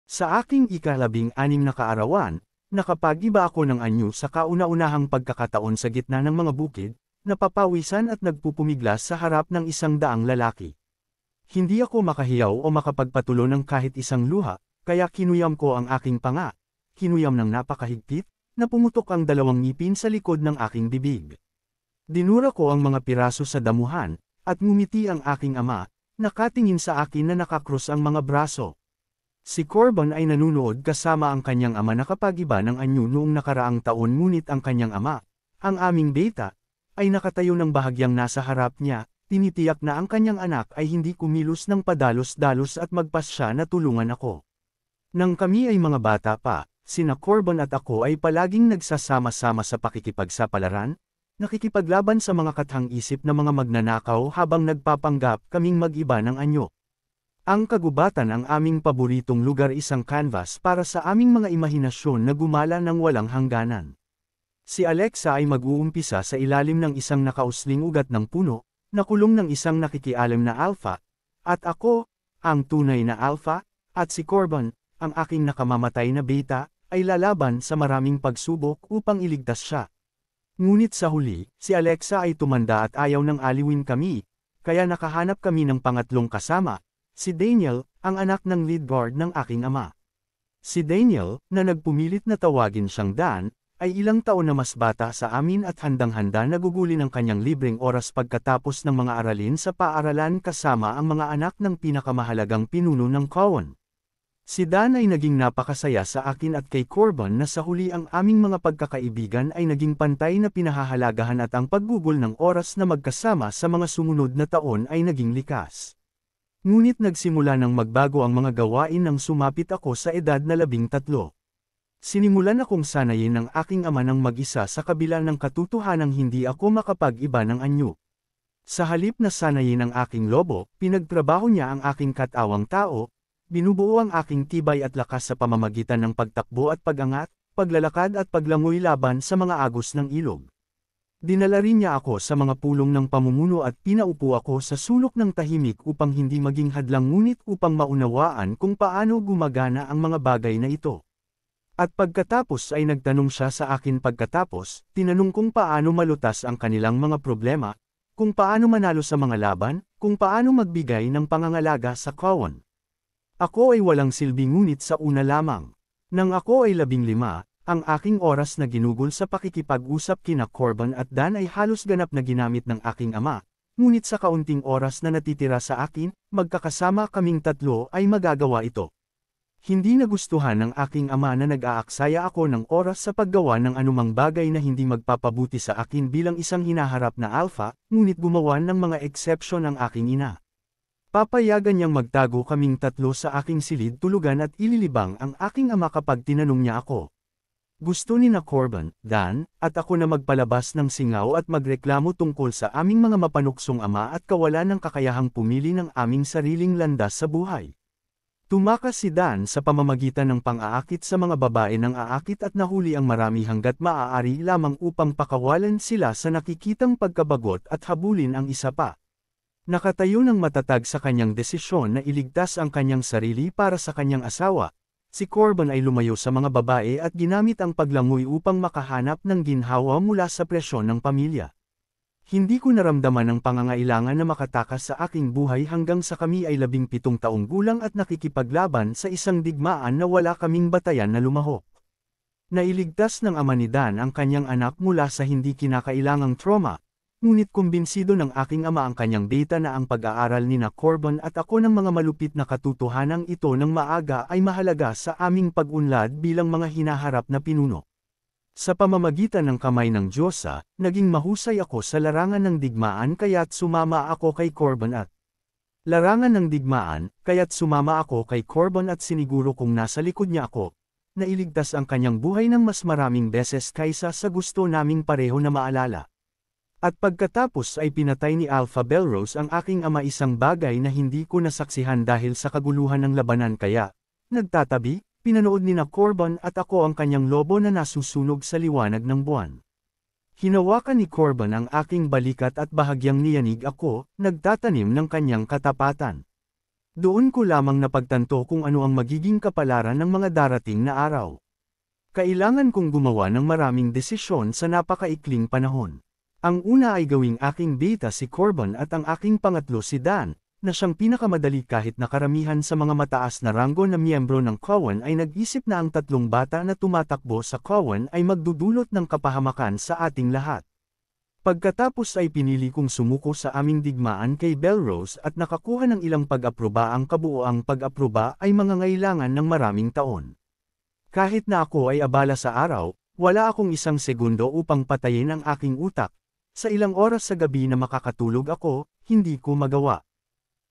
Sa aking ika-16 na kaarawan, nakapag-iba ako ng anyo sa kauna-unahang pagkakataon sa gitna ng mga bukid, napapawisan at nagpupumiglas sa harap ng 100 lalaki. Hindi ako makahiyaw o makapagpatulo ng kahit isang luha, kaya kinuyam ko ang aking panga. Kinuyam ng napakahigpit, na pumutok ang 2 ngipin sa likod ng aking bibig. Dinura ko ang mga piraso sa damuhan, at ngumiti ang aking ama, nakatingin sa akin na nakakrus ang mga braso. Si Corbin ay nanunood kasama ang kanyang ama nakapag-iba ng anyo noong nakaraang taon, ngunit ang kanyang ama, ang aming beta, ay nakatayo ng bahagyang nasa harap niya, tinitiyak na ang kanyang anak ay hindi kumilos ng padalos-dalos at magpasya na tulungan ako. Nang kami ay mga bata pa, sina Corbin at ako ay palaging nagsasama-sama sa pakikipagsapalaran, nakikipaglaban sa mga kathang-isip na mga magnanakaw habang nagpapanggap kaming mag-iba ng anyo. Ang kagubatan ang aming paboritong lugar, isang canvas para sa aming mga imahinasyon na gumala ng walang hangganan. Si Alexa ay mag-uumpisa sa ilalim ng isang nakausling ugat ng puno, nakulong ng isang nakikialam na alpha, at ako, ang tunay na alpha, at si Corbin, ang aking nakamamatay na beta, ay lalaban sa maraming pagsubok upang iligtas siya. Ngunit sa huli, si Alexa ay tumanda at ayaw nang aliwin kami, kaya nakahanap kami ng pangatlong kasama, si Daniel, ang anak ng lead guard ng aking ama. Si Daniel, na nagpumilit na tawagin siyang Dan, ay ilang taon na mas bata sa amin at handang-handa na gugulin ang kanyang libreng oras pagkatapos ng mga aralin sa paaralan kasama ang mga anak ng pinakamahalagang pinuno ng Cowan. Si Dan ay naging napakasaya sa akin at kay Corbin na sa huli ang aming mga pagkakaibigan ay naging pantay na pinahahalagahan at ang paggugol ng oras na magkasama sa mga sumunod na taon ay naging likas. Ngunit nagsimula ng magbago ang mga gawain nang sumapit ako sa edad na 13. Sinimulan akong sanayin ng aking ama ng mag-isa sa kabila ng katotohanang hindi ako makapag-iba ng anyo. Sa halip na sanayin ang aking lobo, pinagtrabaho niya ang aking katawang tao, binubuo ang aking tibay at lakas sa pamamagitan ng pagtakbo at pagangat, paglalakad at paglangoy laban sa mga agos ng ilog. Dinala rin niya ako sa mga pulong ng pamumuno at pinaupo ako sa sulok ng tahimik upang hindi maging hadlang, ngunit upang maunawaan kung paano gumagana ang mga bagay na ito. At pagkatapos ay nagtanong siya sa akin pagkatapos, tinanong kung paano malutas ang kanilang mga problema, kung paano manalo sa mga laban, kung paano magbigay ng pangangalaga sa Cowan. Ako ay walang silbi, ngunit sa una lamang. Nang ako ay 15, ang aking oras na ginugol sa pakikipag-usap kina Corbin at Dan ay halos ganap na ginamit ng aking ama, ngunit sa kaunting oras na natitira sa akin, magkakasama kaming tatlo ay magagawa ito. Hindi nagustuhan ng aking ama na nag-aaksaya ako ng oras sa paggawa ng anumang bagay na hindi magpapabuti sa akin bilang isang hinaharap na alpha, ngunit gumawa ng mga eksepsyon ang aking ina. Papayagan niyang magtago kaming tatlo sa aking silid tulugan at ililibang ang aking ama kapag tinanong niya ako. Gusto ni na Corbin, Dan, at ako na magpalabas ng singaw at magreklamo tungkol sa aming mga mapanuksong ama at kawalan ng kakayahang pumili ng aming sariling landas sa buhay. Tumakas si Dan sa pamamagitan ng pang-aakit sa mga babae ng aakit at nahuli ang marami hanggat maaari lamang upang pakawalan sila sa nakikitang pagkabagot at habulin ang isa pa. Nakatayo ng matatag sa kanyang desisyon na iligtas ang kanyang sarili para sa kanyang asawa, si Corbin ay lumayo sa mga babae at ginamit ang paglangoy upang makahanap ng ginhawa mula sa presyon ng pamilya. Hindi ko naramdaman ang pangangailangan na makatakas sa aking buhay hanggang sa kami ay 17 taong gulang at nakikipaglaban sa isang digmaan na wala kaming batayan na lumahok. Nailigtas ng ama ni Dan ang kanyang anak mula sa hindi kinakailangang trauma, ngunit kumbinsido ng aking ama ang kanyang beta na ang pag-aaral ni na Corbin at ako ng mga malupit na katotohanang ito ng maaga ay mahalaga sa aming pag-unlad bilang mga hinaharap na pinuno. Sa pamamagitan ng kamay ng Diyosa, naging mahusay ako sa larangan ng digmaan kaya't sumama ako kay Corbin at siniguro kong nasa likod niya ako, nailigtas ang kanyang buhay ng mas maraming beses kaysa sa gusto naming pareho na maalala. At pagkatapos ay pinatay ni Alpha Belrose ang aking ama, isang bagay na hindi ko nasaksihan dahil sa kaguluhan ng labanan, kaya, nagtatabi, pinanood ni na Corbin at ako ang kanyang lobo na nasusunog sa liwanag ng buwan. Hinawakan ni Corbin ang aking balikat at bahagyang niyanig ako, nagtatanim ng kanyang katapatan. Doon ko lamang napagtanto kung ano ang magiging kapalaran ng mga darating na araw. Kailangan kong gumawa ng maraming desisyon sa napakaikling panahon. Ang una ay gawing aking beta si Corbin at ang aking pangatlo si Dan, na siyang pinakamadali kahit na karamihan sa mga mataas na ranggo na miyembro ng Cowan ay nag-isip na ang tatlong bata na tumatakbo sa Cowan ay magdudulot ng kapahamakan sa ating lahat. Pagkatapos ay pinili kong sumuko sa aming digmaan kay Belrose at nakakuha ng ilang pag-aproba. Ang kabuoang pag-aproba ay mangangailangan ng maraming taon. Kahit na ako ay abala sa araw, wala akong isang segundo upang patayin ang aking utak. Sa ilang oras sa gabi na makakatulog ako, hindi ko magawa.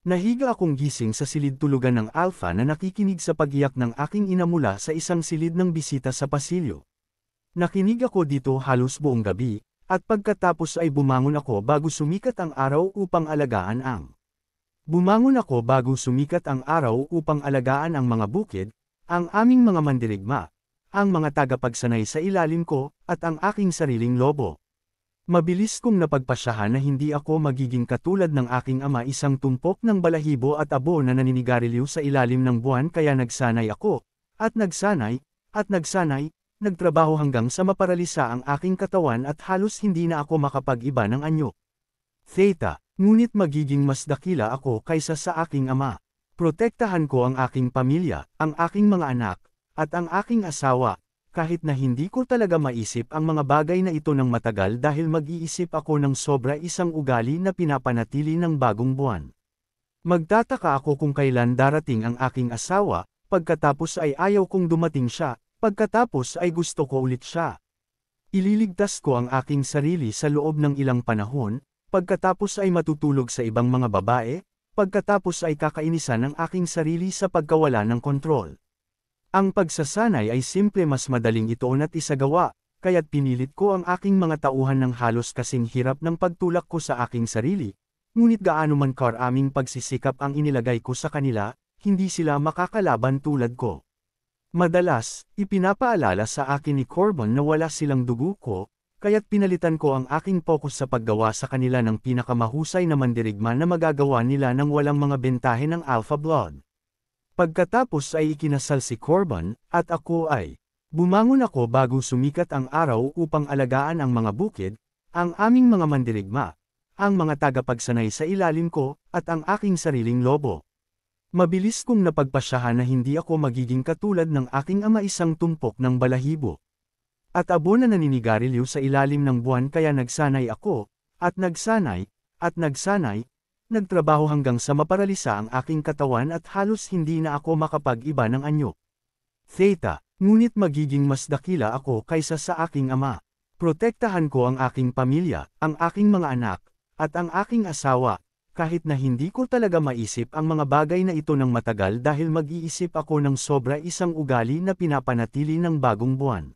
Nahiga akong gising sa silid tulugan ng Alpha na nakikinig sa pagiyak ng aking ina mula sa isang silid ng bisita sa pasilyo. Nakinig ako dito halos buong gabi, at pagkatapos ay bumangon ako bago sumikat ang araw upang alagaan ang mga bukid, ang aming mga mandirigma, ang mga tagapagsanay sa ilalim ko, at ang aking sariling lobo. Mabilis kong napagpasyahan na hindi ako magiging katulad ng aking ama, isang tumpok ng balahibo at abo na naninigarilyo sa ilalim ng buwan, kaya nagsanay ako, at nagsanay, nagtrabaho hanggang sa maparalisa ang aking katawan at halos hindi na ako makapag-iba ng anyo. Theta, ngunit magiging mas dakila ako kaysa sa aking ama. Protektahan ko ang aking pamilya, ang aking mga anak, at ang aking asawa, kahit na hindi ko talaga maisip ang mga bagay na ito ng matagal dahil mag-iisip ako ng sobra, isang ugali na pinapanatili ng bagong buwan. Magtataka ako kung kailan darating ang aking asawa, pagkatapos ay ayaw kong dumating siya, pagkatapos ay gusto ko ulit siya. Ililigtas ko ang aking sarili sa loob ng ilang panahon, pagkatapos ay matutulog sa ibang mga babae, pagkatapos ay kakainisan ang aking sarili sa pagkawala ng kontrol. Ang pagsasanay ay simple, mas madaling itoon at isagawa, kaya't pinilit ko ang aking mga tauhan ng halos kasing hirap ng pagtulak ko sa aking sarili, ngunit gaano man karaming pagsisikap ang inilagay ko sa kanila, hindi sila makakalaban tulad ko. Madalas, ipinapaalala sa akin ni Corbin na wala silang dugo ko, kaya't pinalitan ko ang aking focus sa paggawa sa kanila ng pinakamahusay na mandirigma na magagawa nila nang walang mga bentahe ng Alpha Blood. Pagkatapos ay ikinasal si Corbin, at ako ay bumangon ako bago sumikat ang araw upang alagaan ang mga bukid, ang aming mga mandirigma, ang mga tagapagsanay sa ilalim ko, at ang aking sariling lobo. Mabilis kong napagpasyahan na hindi ako magiging katulad ng aking ama, isang tumpok ng balahibo. At abo na naninigarilyo sa ilalim ng buwan, kaya nagsanay ako, at nagsanay, nagtrabaho hanggang sa maparalisa ang aking katawan at halos hindi na ako makapag-iba ng anyo. Theta, ngunit magiging mas dakila ako kaysa sa aking ama. Protektahan ko ang aking pamilya, ang aking mga anak, at ang aking asawa, kahit na hindi ko talaga maisip ang mga bagay na ito ng matagal dahil mag-iisip ako ng sobra, isang ugali na pinapanatili ng bagong buwan.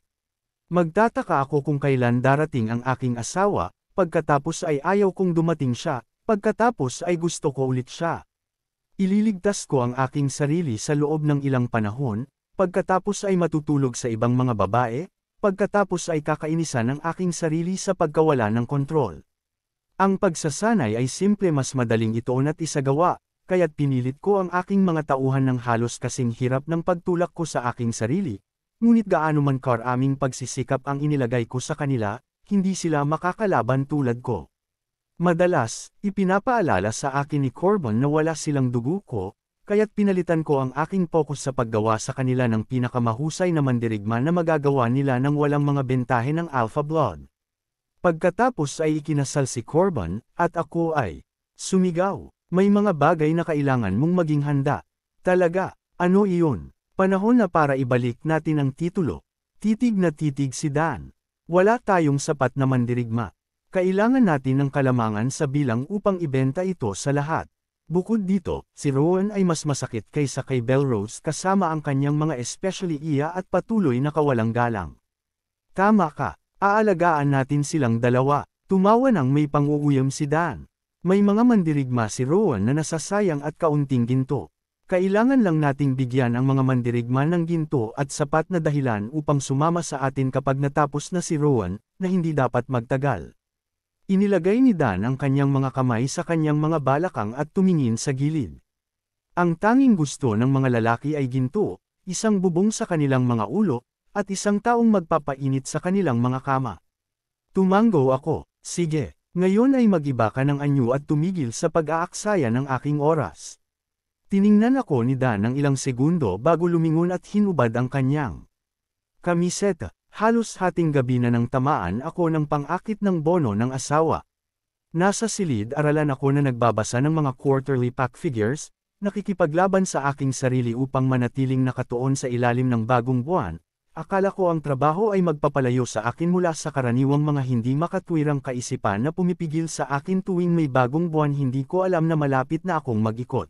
Magtataka ako kung kailan darating ang aking asawa, pagkatapos ay ayaw kong dumating siya, pagkatapos ay gusto ko ulit siya. Ililigtas ko ang aking sarili sa loob ng ilang panahon, pagkatapos ay matutulog sa ibang mga babae, pagkatapos ay kakainisan ang aking sarili sa pagkawala ng kontrol. Ang pagsasanay ay simple, mas madaling itoon at isagawa, kaya't pinilit ko ang aking mga tauhan ng halos kasing hirap ng pagtulak ko sa aking sarili, ngunit gaano man karaming pagsisikap ang inilagay ko sa kanila, hindi sila makakalaban tulad ko. Madalas, ipinapaalala sa akin ni Corbin na wala silang dugo ko, kaya't pinalitan ko ang aking focus sa paggawa sa kanila ng pinakamahusay na mandirigma na magagawa nila nang walang mga bentahe ng Alpha Blood. Pagkatapos ay ikinasal si Corbin, at ako ay sumigaw. May mga bagay na kailangan mong maging handa. Talaga, ano iyon? Panahon na para ibalik natin ang titulo. Titig na titig si Dan. Wala tayong sapat na mandirigma. Kailangan natin ng kalamangan sa bilang upang ibenta ito sa lahat. Bukod dito, si Rowan ay mas masakit kaysa kay Belrose kasama ang kanyang mga, especially iya, at patuloy na kawalang galang. Tama ka, aalagaan natin silang dalawa. Tumawa nang may pang-uuyam si Dan. May mga mandirigma si Rowan na nasasayang at kaunting ginto. Kailangan lang nating bigyan ang mga mandirigma ng ginto at sapat na dahilan upang sumama sa atin kapag natapos na si Rowan, na hindi dapat magtagal. Inilagay ni Dan ang kanyang mga kamay sa kanyang mga balakang at tumingin sa gilid. Ang tanging gusto ng mga lalaki ay ginto, isang bubong sa kanilang mga ulo, at isang taong magpapainit sa kanilang mga kama. Tumango ako, sige, ngayon ay mag-iba ka ng anyo at tumigil sa pag-aaksaya ng aking oras. Tiningnan ako ni Dan ng ilang segundo bago lumingon at hinubad ang kanyang kamiseta. Halos hating gabi na nang tamaan ako ng pang-akit ng bono ng asawa. Nasa silid-aralan ako na nagbabasa ng mga quarterly pack figures, nakikipaglaban sa aking sarili upang manatiling nakatuon sa ilalim ng bagong buwan. Akala ko ang trabaho ay magpapalayo sa akin mula sa karaniwang mga hindi makatwirang kaisipan na pumipigil sa akin tuwing may bagong buwan. Hindi ko alam na malapit na akong mag-ikot.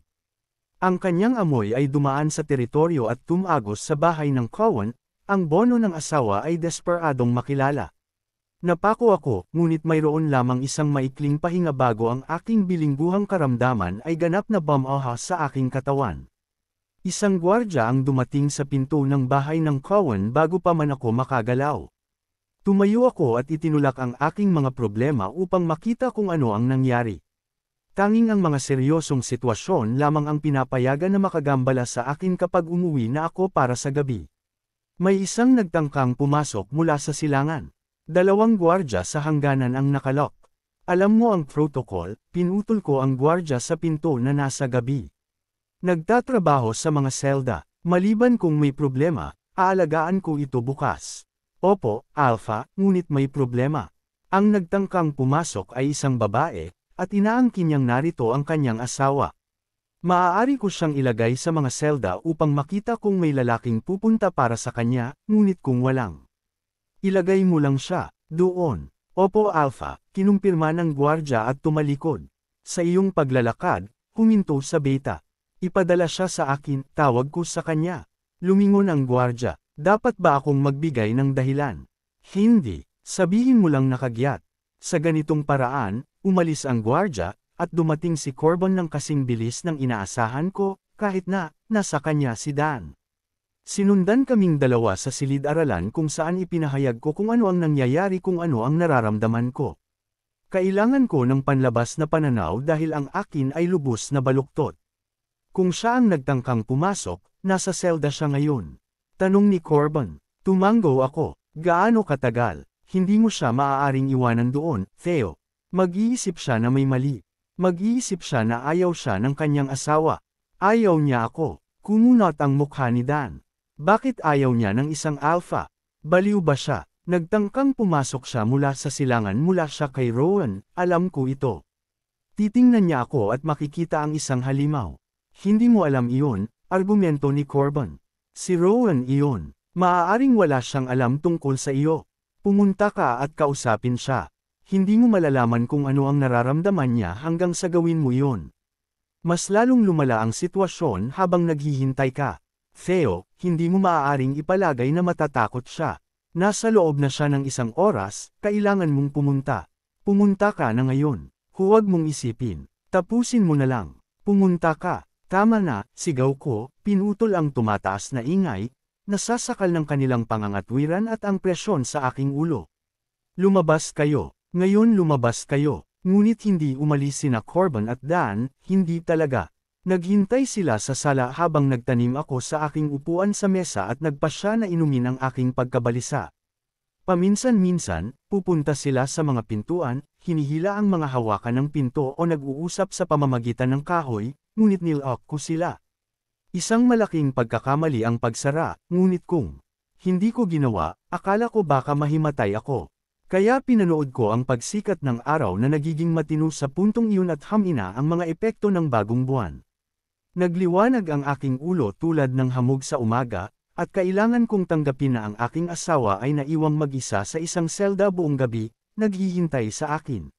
Ang kanyang amoy ay dumaan sa teritoryo at tumagos sa bahay ng Cowan. Ang bono ng asawa ay desperadong makilala. Napako ako, ngunit mayroon lamang isang maikling pahinga bago ang aking bilingguhang karamdaman ay ganap na bumaha sa aking katawan. Isang gwardya ang dumating sa pinto ng bahay ng Cowan bago pa man ako makagalaw. Tumayo ako at itinulak ang aking mga problema upang makita kung ano ang nangyari. Tanging ang mga seryosong sitwasyon lamang ang pinapayagan na makagambala sa akin kapag umuwi na ako para sa gabi. May isang nagtangkang pumasok mula sa silangan. 2 gwardya sa hangganan ang nakalok. Alam mo ang protocol, pinutol ko ang gwardya sa pinto na nasa gabi. Nagtatrabaho sa mga selda, maliban kung may problema, aalagaan ko ito bukas. Opo, Alpha, ngunit may problema. Ang nagtangkang pumasok ay isang babae, at inaangkin niyang narito ang kanyang asawa. Maaari ko siyang ilagay sa mga selda upang makita kung may lalaking pupunta para sa kanya, ngunit kung walang. Ilagay mo lang siya, doon. Opo Alpha, kinumpirma ng gwardya at tumalikod. Sa iyong paglalakad, huminto sa beta. Ipadala siya sa akin, tawag ko sa kanya. Lumingon ang gwardya, dapat ba akong magbigay ng dahilan? Hindi, sabihin mo lang nakagyat. Sa ganitong paraan, umalis ang gwardya, at dumating si Corbin ng kasing bilis ng inaasahan ko, kahit na, nasa kanya si Dan. Sinundan kaming dalawa sa silid-aralan kung saan ipinahayag ko kung ano ang nangyayari, kung ano ang nararamdaman ko. Kailangan ko ng panlabas na pananaw dahil ang akin ay lubos na baluktot. Kung siya ang nagtangkang pumasok, nasa selda siya ngayon. Tanong ni Corbin. Tumango ako. Gaano katagal? Hindi mo siya maaaring iwanan doon, Theo. Mag-iisip siya na may mali. Mag-iisip siya na ayaw siya ng kanyang asawa. Ayaw niya ako. Kumunot ang mukha ni Dan. Bakit ayaw niya ng isang Alpha? Baliw ba siya? Nagtangkang pumasok siya mula sa silangan mula siya kay Rowan, alam ko ito. Titingnan niya ako at makikita ang isang halimaw. Hindi mo alam iyon, argumento ni Corbin. Si Rowan iyon. Maaaring wala siyang alam tungkol sa iyo. Pumunta ka at kausapin siya. Hindi mo malalaman kung ano ang nararamdaman niya hanggang sa gawin mo iyon. Mas lalong lumala ang sitwasyon habang naghihintay ka. Theo, hindi mo maaaring ipalagay na matatakot siya. Nasa loob na siya ng 1 oras, kailangan mong pumunta. Pumunta ka na ngayon. Huwag mong isipin. Tapusin mo na lang. Pumunta ka. Tama na, sigaw ko, pinutol ang tumataas na ingay, nasasakal ng kanilang pangangatwiran at ang presyon sa aking ulo. Lumabas kayo. Ngayon lumabas kayo. Ngunit hindi umalis sina Corbin at Dan, hindi talaga. Naghintay sila sa sala habang nagtanim ako sa aking upuan sa mesa at nagpasya na inumin ang aking pagkabalisa. Paminsan-minsan, pupunta sila sa mga pintuan, hinihila ang mga hawakan ng pinto o nag-uusap sa pamamagitan ng kahoy, ngunit nilok ko sila. Isang malaking pagkakamali ang pagsara, ngunit kung hindi ko ginawa, akala ko baka mahimatay ako. Kaya pinanood ko ang pagsikat ng araw na nagiging matino sa puntong iyon at hamina ang mga epekto ng bagong buwan. Nagliwanag ang aking ulo tulad ng hamog sa umaga, at kailangan kong tanggapin na ang aking asawa ay naiwang mag-isa sa isang selda buong gabi, naghihintay sa akin.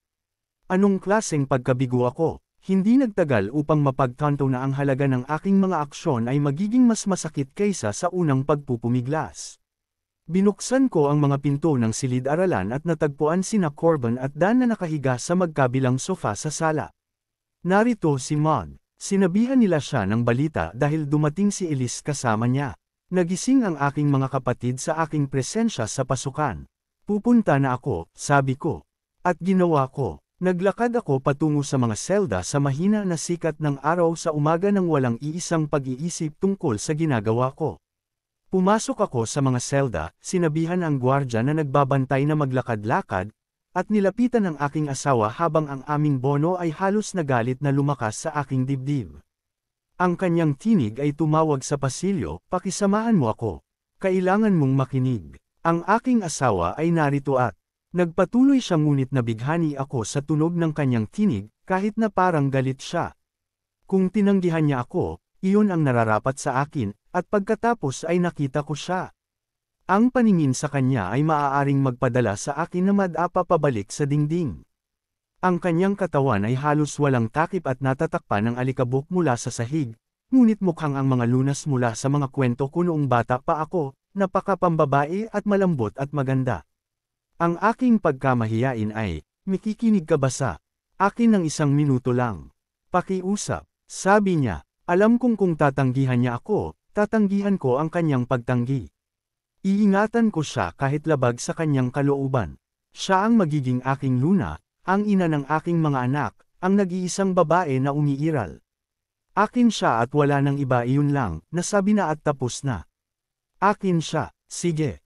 Anong klaseng pagkabigo ako? Hindi nagtagal upang mapagtanto na ang halaga ng aking mga aksyon ay magiging mas masakit kaysa sa unang pagpupumiglas. Binuksan ko ang mga pinto ng silid-aralan at natagpuan sina Corbin at Dan na nakahiga sa magkabilang sofa sa sala. Narito si Maud. Sinabihan nila siya ng balita dahil dumating si Elise kasama niya. Nagising ang aking mga kapatid sa aking presensya sa pasukan. Pupunta na ako, sabi ko. At ginawa ko. Naglakad ako patungo sa mga selda sa mahina na sikat ng araw sa umaga nang walang iisang pag-iisip tungkol sa ginagawa ko. Pumasok ako sa mga selda, sinabihan ang gwardya na nagbabantay na maglakad-lakad, at nilapitan ang aking asawa habang ang aming bono ay halos nagalit na lumakas sa aking dibdib. Ang kanyang tinig ay tumawag sa pasilyo, "Pakisamahan mo ako. Kailangan mong makinig." Ang aking asawa ay narito at nagpatuloy siya ngunit nabighani ako sa tunog ng kanyang tinig, kahit na parang galit siya. Kung tinanggihan niya ako, iyon ang nararapat sa akin, at pagkatapos ay nakita ko siya. Ang paningin sa kanya ay maaaring magpadala sa akin na madapa pabalik sa dingding. Ang kanyang katawan ay halos walang takip at natatakpan ng alikabok mula sa sahig, ngunit mukhang ang mga lunas mula sa mga kwento ko noong bata pa ako, napakapambabae at malambot at maganda. Ang aking pagkamahiyain ay, "Makikinig ka ba sa akin ng 1 minuto lang? Pakiusap," sabi niya. Alam kung tatanggihan niya ako, tatanggihan ko ang kanyang pagtanggi. Iingatan ko siya kahit labag sa kanyang kalooban. Siya ang magiging aking luna, ang ina ng aking mga anak, ang nag-iisang babae na umiiral. Akin siya at wala nang iba, iyon lang, nasabi na at tapos na. Akin siya, sige.